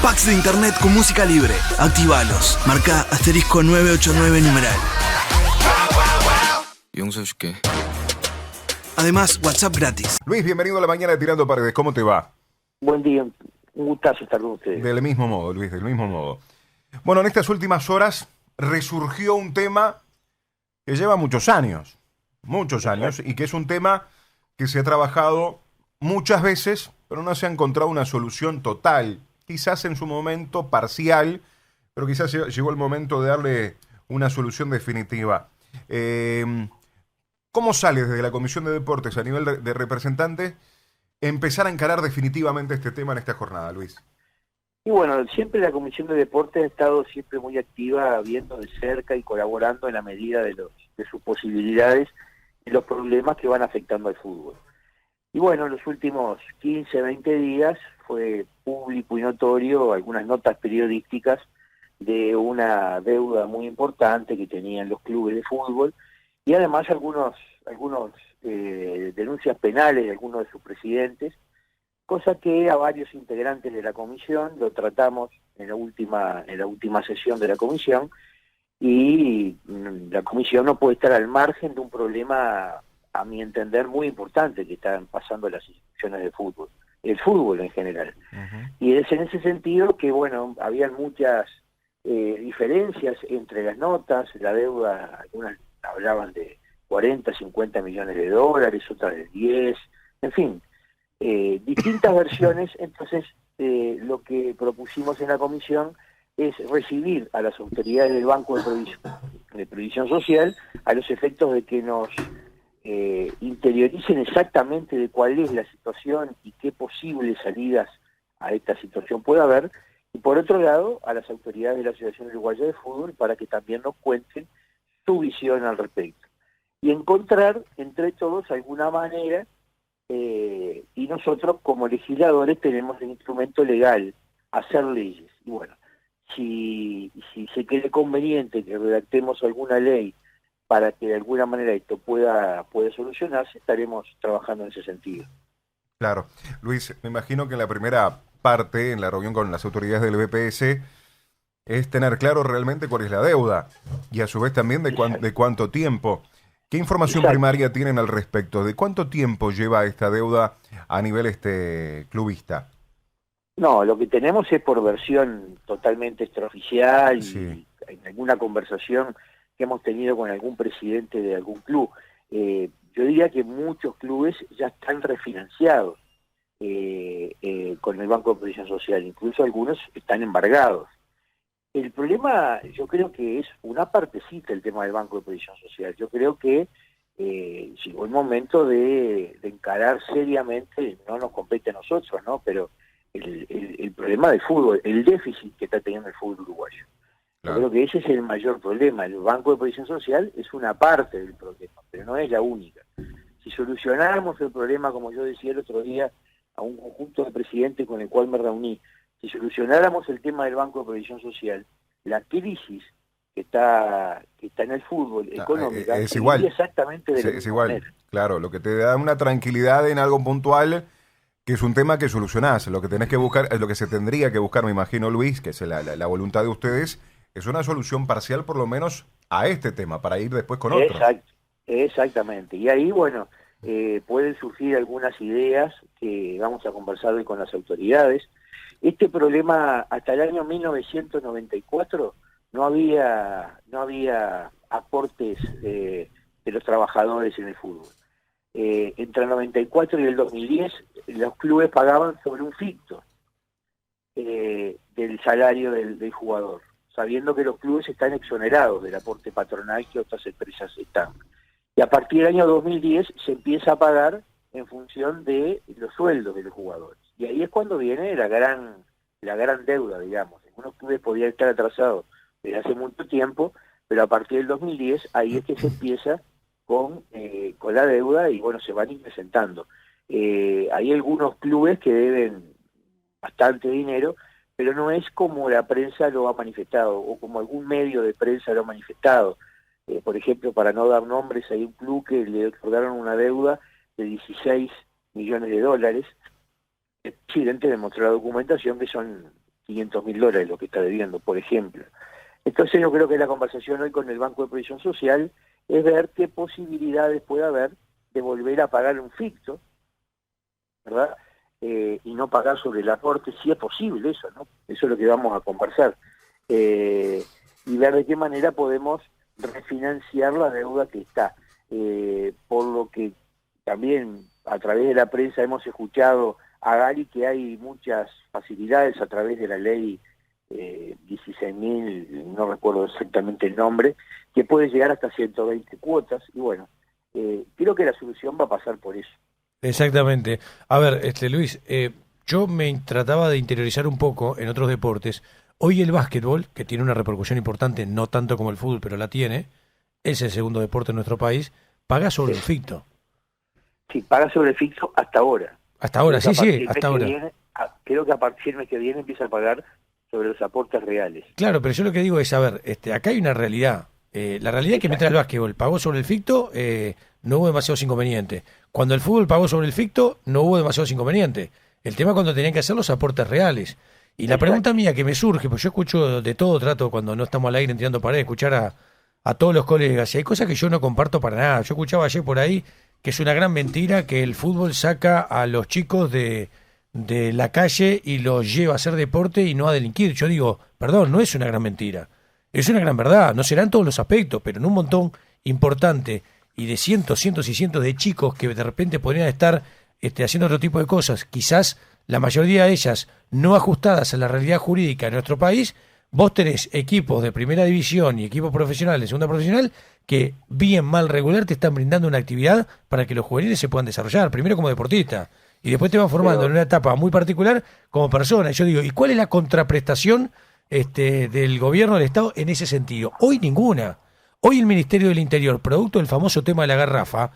packs de internet con música libre. Actívalos. Marca asterisco 989 numeral. 용서해줄게. Además, WhatsApp gratis. Luis, bienvenido a la mañana de Tirando Paredes. ¿Cómo te va? Buen día, un gustazo estar con ustedes. Del mismo modo, Luis, del mismo modo. Bueno, en estas últimas horas resurgió un tema que lleva muchos años, y que es un tema que se ha trabajado muchas veces, pero no se ha encontrado una solución total. Quizás en su momento parcial, pero quizás llegó el momento de darle una solución definitiva. ¿Cómo sale desde la Comisión de Deportes a nivel de representantes empezar a encarar definitivamente este tema en esta jornada, Luis? Y bueno, siempre la Comisión de Deportes ha estado siempre muy activa, viendo de cerca y colaborando en la medida de sus posibilidades y los problemas que van afectando al fútbol. Y bueno, en los últimos 15, 20 días fue público y notorio algunas notas periodísticas de una deuda muy importante que tenían los clubes de fútbol y además algunos denuncias penales de algunos de sus presidentes, cosa que a varios integrantes de la comisión lo tratamos en la última sesión de la comisión, y la comisión no puede estar al margen de un problema, a mi entender, muy importante que están pasando las instituciones de fútbol, el fútbol en general. Uh-huh. Y es en ese sentido que, bueno, habían muchas diferencias entre las notas, la deuda, algunas hablaban de 40, 50 millones de dólares, otras de 10, en fin, distintas versiones. Entonces, lo que propusimos en la comisión es recibir a las autoridades del Banco de Previsión Social a los efectos de que nos interioricen exactamente de cuál es la situación y qué posibles salidas a esta situación puede haber, y por otro lado a las autoridades de la Asociación Uruguaya de Fútbol para que también nos cuenten su visión al respecto y encontrar entre todos alguna manera, y nosotros como legisladores tenemos el instrumento legal, hacer leyes. Y bueno, si se cree conveniente que redactemos alguna ley para que de alguna manera esto pueda solucionarse, estaremos trabajando en ese sentido. Claro. Luis, me imagino que en la primera parte, en la reunión con las autoridades del BPS, es tener claro realmente cuál es la deuda y a su vez también de cuánto tiempo. ¿Qué información primaria tienen al respecto? ¿De cuánto tiempo lleva esta deuda a nivel clubista? No, lo que tenemos es por versión totalmente extraoficial, sí, y en alguna conversación que hemos tenido con algún presidente de algún club. Yo diría que muchos clubes ya están refinanciados con el Banco de Previsión Social, incluso algunos están embargados. El problema, yo creo que es una partecita el tema del Banco de Previsión Social. Yo creo que llegó el momento de encarar seriamente, no nos compete a nosotros, ¿no? Pero el problema del fútbol, el déficit que está teniendo el fútbol uruguayo. Claro. Yo creo que ese es el mayor problema. El Banco de Previsión Social es una parte del problema, pero no es la única. Si solucionáramos el problema, como yo decía el otro día a un conjunto de presidentes con el cual me reuní, si solucionáramos el tema del Banco de Previsión Social, la crisis que está en el fútbol económica es igual, exactamente de la misma igual manera. Claro, lo que te da una tranquilidad en algo puntual, que es un tema que solucionás. Lo que tenés que buscar, lo que se tendría que buscar, me imagino, Luis, que es la voluntad de ustedes, es una solución parcial por lo menos a este tema, para ir después con otro. Exactamente. Y ahí, bueno, pueden surgir algunas ideas que vamos a conversar hoy con las autoridades. Este problema, hasta el año 1994, no había aportes de los trabajadores en el fútbol. Entre el 94 y el 2010, los clubes pagaban sobre un ficto del salario del jugador, sabiendo que los clubes están exonerados del aporte patronal que otras empresas están. Y a partir del año 2010 se empieza a pagar en función de los sueldos de los jugadores. Y ahí es cuando viene la gran deuda, digamos. Algunos clubes podían estar atrasados desde hace mucho tiempo, pero a partir del 2010 ahí es que se empieza con la deuda y bueno, se van incrementando. Hay algunos clubes que deben bastante dinero, pero no es como la prensa lo ha manifestado o como algún medio de prensa lo ha manifestado. Por ejemplo, para no dar nombres, hay un club que le otorgaron una deuda de 16 millones de dólares. El presidente demostró la documentación que son $500.000 lo que está debiendo, por ejemplo. Entonces yo creo que la conversación hoy con el Banco de Previsión Social es ver qué posibilidades puede haber de volver a pagar un ficto, ¿verdad? Y no pagar sobre el aporte, si es posible eso, ¿no? Eso es lo que vamos a conversar. Y ver de qué manera podemos refinanciar la deuda que está. Por lo que también a través de la prensa hemos escuchado a Gary que hay muchas facilidades a través de la ley 16.000, no recuerdo exactamente el nombre, que puede llegar hasta 120 cuotas, y bueno, creo que la solución va a pasar por eso. Exactamente. A ver, Luis, yo me trataba de interiorizar un poco en otros deportes. Hoy el básquetbol, que tiene una repercusión importante, no tanto como el fútbol, pero la tiene, es el segundo deporte en nuestro país, paga sobre el ficto. Sí, paga sobre el ficto hasta ahora. Hasta ahora, sí, hasta ahora. Creo que a partir del mes que viene empieza a pagar sobre los aportes reales. Claro, pero yo lo que digo es, a ver, acá hay una realidad. La realidad es que mientras el básquetbol pagó sobre el ficto, no hubo demasiados inconvenientes. Cuando el fútbol pagó sobre el ficto, no hubo demasiados inconvenientes. El tema es cuando tenían que hacer los aportes reales. Y la pregunta mía que me surge, pues yo escucho de todo, trato cuando no estamos al aire tirando paredes, escuchar a todos los colegas, y hay cosas que yo no comparto para nada. Yo escuchaba ayer por ahí que es una gran mentira que el fútbol saca a los chicos de la calle y los lleva a hacer deporte y no a delinquir. Yo digo, perdón, no es una gran mentira. Es una gran verdad, no será en todos los aspectos, pero en un montón importante y de cientos y cientos de chicos que de repente podrían estar haciendo otro tipo de cosas, quizás la mayoría de ellas no ajustadas a la realidad jurídica de nuestro país. Vos tenés equipos de primera división y equipos profesionales de segunda profesional que bien, mal, regular te están brindando una actividad para que los juveniles se puedan desarrollar, primero como deportista y después te van formando en una etapa muy particular como persona. Yo digo, ¿y cuál es la contraprestación del gobierno del Estado en ese sentido? Hoy ninguna. Hoy el Ministerio del Interior, producto del famoso tema de la garrafa,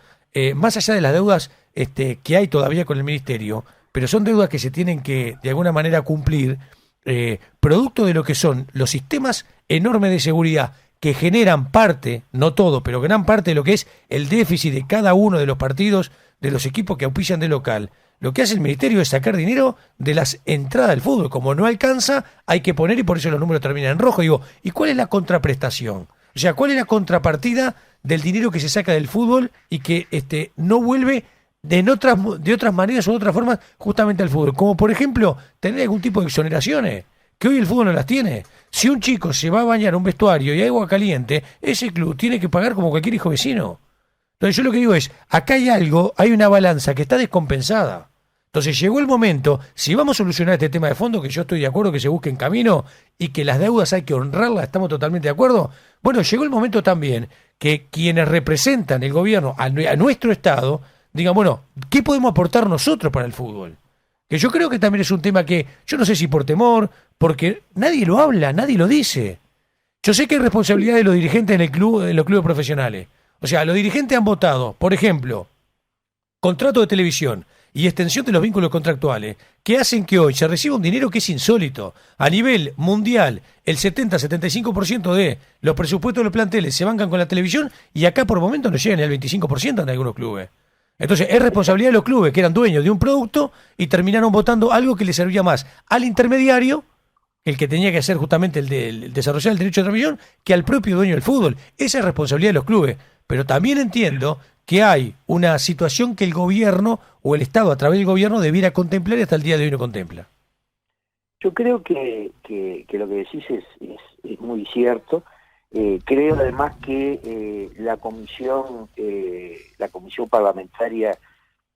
más allá de las deudas que hay todavía con el Ministerio, pero son deudas que se tienen que de alguna manera cumplir, producto de lo que son los sistemas enormes de seguridad que generan parte, no todo, pero gran parte de lo que es el déficit de cada uno de los partidos, de los equipos que auspician de local. Lo que hace el Ministerio es sacar dinero de las entradas del fútbol. Como no alcanza, hay que poner, y por eso los números terminan en rojo. Digo, ¿y cuál es la contraprestación? O sea, ¿cuál es la contrapartida del dinero que se saca del fútbol y que no vuelve de otras maneras o de otras formas justamente al fútbol? Como por ejemplo, tener algún tipo de exoneraciones, que hoy el fútbol no las tiene. Si un chico se va a bañar a un vestuario y hay agua caliente, ese club tiene que pagar como cualquier hijo vecino. Entonces yo lo que digo es, acá hay una balanza que está descompensada. Entonces llegó el momento, si vamos a solucionar este tema de fondo, que yo estoy de acuerdo que se busque en camino y que las deudas hay que honrarlas, estamos totalmente de acuerdo. Bueno, llegó el momento también que quienes representan el gobierno a nuestro Estado digan, bueno, ¿qué podemos aportar nosotros para el fútbol? Que yo creo que también es un tema que, yo no sé si por temor, porque nadie lo habla, nadie lo dice. Yo sé que hay responsabilidad de los dirigentes en los clubes profesionales. O sea, los dirigentes han votado, por ejemplo, contrato de televisión y extensión de los vínculos contractuales, que hacen que hoy se reciba un dinero que es insólito. A nivel mundial, el 70-75% de los presupuestos de los planteles se bancan con la televisión y acá por momentos no llegan ni al 25% en algunos clubes. Entonces, es responsabilidad de los clubes que eran dueños de un producto y terminaron votando algo que les servía más al intermediario, el que tenía que hacer justamente el desarrollar el derecho de transmisión, que al propio dueño del fútbol. Esa es responsabilidad de los clubes. Pero también entiendo que hay una situación que el gobierno o el Estado a través del gobierno debiera contemplar y hasta el día de hoy no contempla. Yo creo que lo que decís es muy cierto. Creo además que la comisión parlamentaria,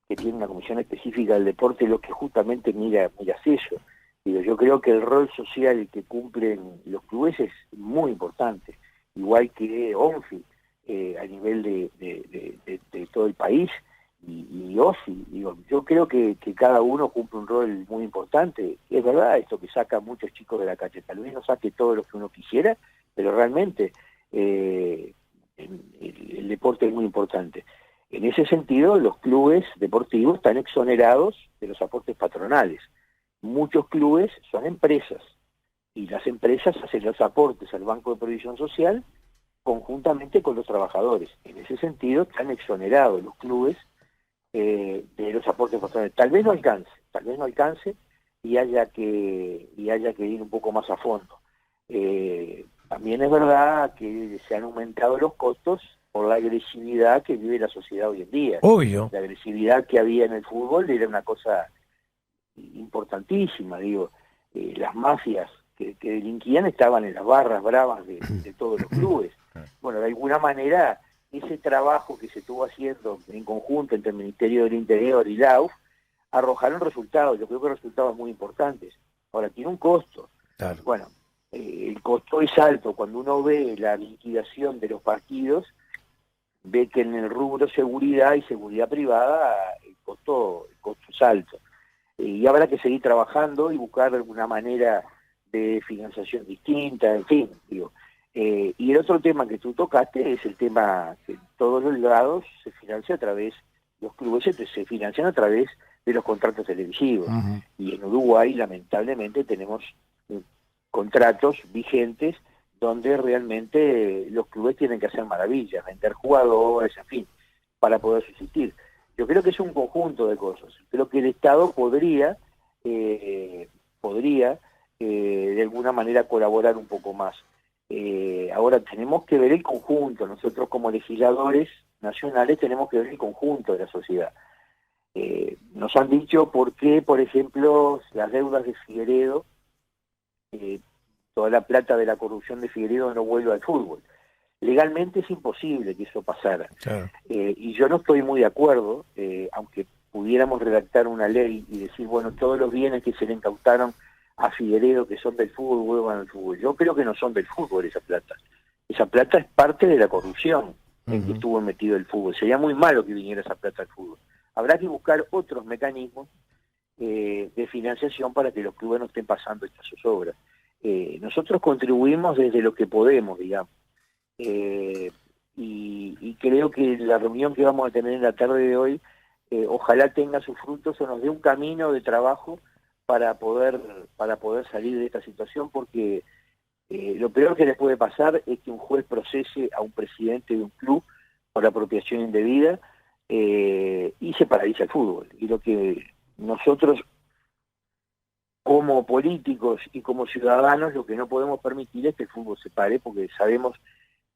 que tiene una comisión específica del deporte, lo que justamente mira es eso. Digo, yo creo que el rol social que cumplen los clubes es muy importante, igual que ONFI a nivel de todo el país y OSI. Digo, yo creo que cada uno cumple un rol muy importante. Es verdad esto que saca a muchos chicos de la calle, tal vez no saque todo lo que uno quisiera, pero realmente el deporte es muy importante. En ese sentido, los clubes deportivos están exonerados de los aportes patronales. Muchos clubes son empresas y las empresas hacen los aportes al Banco de Previsión Social conjuntamente con los trabajadores. En ese sentido están exonerados los clubes de los aportes patronales. Tal vez no alcance, y haya que ir un poco más a fondo. También es verdad que se han aumentado los costos por la agresividad que vive la sociedad hoy en día. Obvio. La agresividad que había en el fútbol era una cosa importantísima, digo. Las mafias que delinquían estaban en las barras bravas de todos los clubes. Bueno, de alguna manera, ese trabajo que se estuvo haciendo en conjunto entre el Ministerio del Interior y la AUF arrojaron resultados, yo creo que resultados muy importantes. Ahora, tiene un costo. Claro. Bueno, el costo es alto. Cuando uno ve la liquidación de los partidos, ve que en el rubro seguridad y seguridad privada el costo es alto. Y habrá que seguir trabajando y buscar alguna manera de financiación distinta, en fin, digo. Y el otro tema que tú tocaste es el tema que en todos los lados se financia a través, los clubes se financian a través de los contratos televisivos. Uh-huh. Y en Uruguay, lamentablemente, tenemos contratos vigentes donde realmente los clubes tienen que hacer maravillas, vender jugadores, en fin, para poder subsistir. Yo creo que es un conjunto de cosas. Creo que el Estado podría de alguna manera colaborar un poco más. Ahora tenemos que ver el conjunto. Nosotros como legisladores nacionales tenemos que ver el conjunto de la sociedad. Nos han dicho por qué, por ejemplo, las deudas de Figueredo, toda la plata de la corrupción de Figueredo no vuelve al fútbol. Legalmente es imposible que eso pasara. Claro. Y yo no estoy muy de acuerdo, aunque pudiéramos redactar una ley y decir, bueno, todos los bienes que se le incautaron a Figueredo que son del fútbol, vuelvan al fútbol. Yo creo que no son del fútbol esa plata. Esa plata es parte de la corrupción en que estuvo metido el fútbol. Sería muy malo que viniera esa plata al fútbol. Habrá que buscar otros mecanismos de financiación para que los clubes no estén pasando estas zozobras. Nosotros contribuimos desde lo que podemos, digamos. Y creo que la reunión que vamos a tener en la tarde de hoy, ojalá tenga sus frutos o nos dé un camino de trabajo para poder salir de esta situación, porque lo peor que les puede pasar es que un juez procese a un presidente de un club por apropiación indebida y se paraliza el fútbol. Y lo que nosotros como políticos y como ciudadanos lo que no podemos permitir es que el fútbol se pare, porque sabemos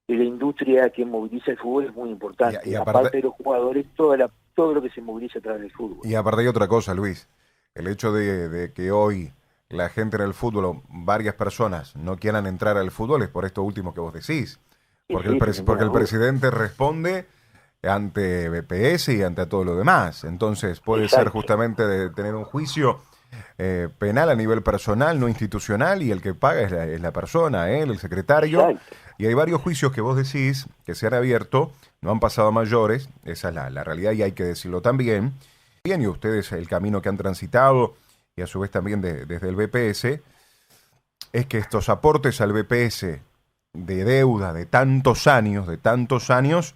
que la industria que moviliza el fútbol es muy importante. Y aparte de los jugadores, todo lo que se moviliza a través del fútbol. Y aparte hay otra cosa, Luis. El hecho de que hoy la gente en el fútbol, o varias personas, no quieran entrar al fútbol es por esto último que vos decís. Porque, porque el presidente responde ante BPS y ante todo lo demás. Entonces puede ser justamente de tener un juicio penal a nivel personal, no institucional, y el que paga es la persona, el secretario. Exacto. Y hay varios juicios que vos decís que se han abierto, no han pasado a mayores, esa es la realidad y hay que decirlo también. Bien, y ustedes el camino que han transitado, y a su vez también desde el BPS, es que estos aportes al BPS de deuda de tantos años,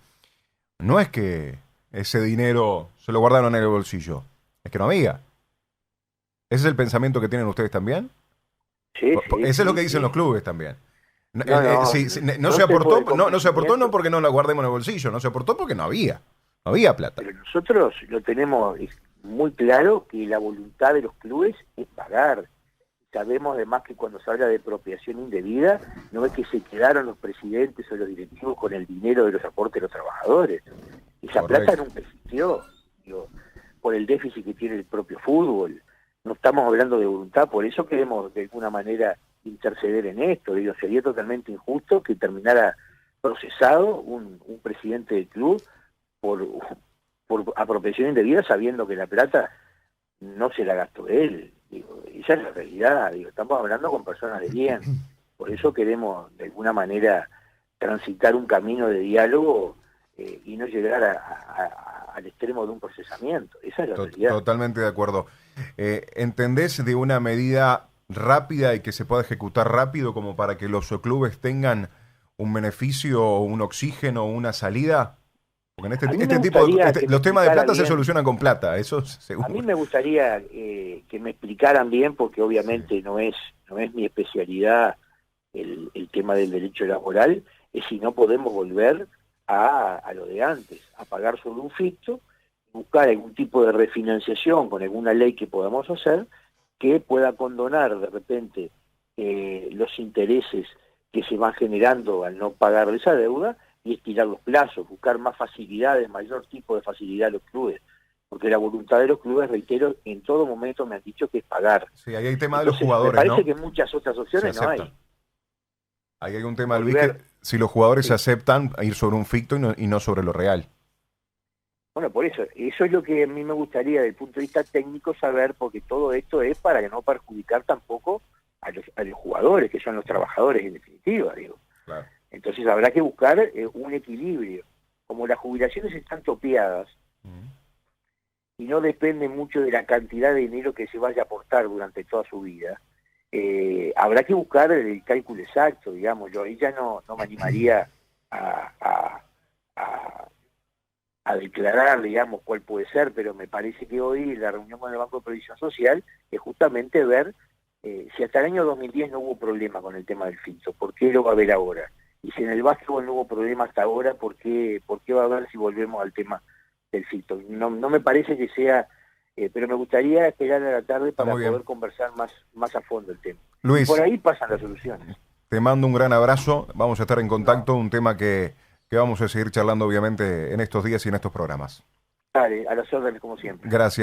no es que ese dinero se lo guardaron en el bolsillo, es que no había. ¿Ese es el pensamiento que tienen ustedes también? Sí, Eso es lo que dicen los clubes también. No se aportó no porque no la guardemos en el bolsillo, no se aportó porque no había plata. Pero nosotros lo tenemos muy claro que la voluntad de los clubes es pagar. Sabemos además que cuando se habla de expropiación indebida, no es que se quedaron los presidentes o los directivos con el dinero de los aportes de los trabajadores. Esa plata nunca existió, por el déficit que tiene el propio fútbol. No estamos hablando de voluntad, por eso queremos de alguna manera interceder en esto. Sería totalmente injusto que terminara procesado un presidente del club por apropiación indebida, sabiendo que la plata no se la gastó él. Esa es la realidad. Estamos hablando con personas de bien. Por eso queremos de alguna manera transitar un camino de diálogo y no llegar al extremo de un procesamiento. Esa es la realidad. Totalmente de acuerdo. ¿Entendés de una medida rápida y que se pueda ejecutar rápido como para que los clubes tengan un beneficio, un oxígeno, una salida? Porque en este tipo los temas de plata bien se solucionan con plata, eso seguro. A mí me gustaría que me explicaran bien, porque obviamente no es mi especialidad el tema del derecho laboral, es si no podemos volver a lo de antes, a pagar sobre un ficto, buscar algún tipo de refinanciación con alguna ley que podamos hacer que pueda condonar de repente los intereses que se van generando al no pagar esa deuda y estirar los plazos, buscar más facilidades, mayor tipo de facilidad a los clubes. Porque la voluntad de los clubes, reitero, en todo momento me han dicho que es pagar. Sí, ahí hay tema de los Entonces, jugadores, me parece ¿no? que muchas otras opciones Se no aceptan. hay. Ahí hay un tema, Luis, que si los jugadores se aceptan a ir sobre un ficto y no sobre lo real. Bueno, por eso es lo que a mí me gustaría desde el punto de vista técnico saber, porque todo esto es para que no perjudicar tampoco a los jugadores, que son los trabajadores en definitiva, digo. Claro. Entonces habrá que buscar un equilibrio. Como las jubilaciones están topeadas y no dependen mucho de la cantidad de dinero que se vaya a aportar durante toda su vida, habrá que buscar el cálculo exacto, digamos. Yo ahí ya no me animaría a declarar, digamos, cuál puede ser, pero me parece que hoy la reunión con el Banco de Previsión Social es justamente ver si hasta el año 2010 no hubo problema con el tema del ficto, ¿por qué lo va a haber ahora? Y si en el básquetbol no hubo problema hasta ahora, ¿por qué va a haber si volvemos al tema del ficto? No me parece que sea, pero me gustaría esperar a la tarde para poder conversar más a fondo el tema. Luis, y por ahí pasan las soluciones. Te mando un gran abrazo, vamos a estar en contacto, un tema que vamos a seguir charlando obviamente en estos días y en estos programas. Dale, a las órdenes como siempre. Gracias.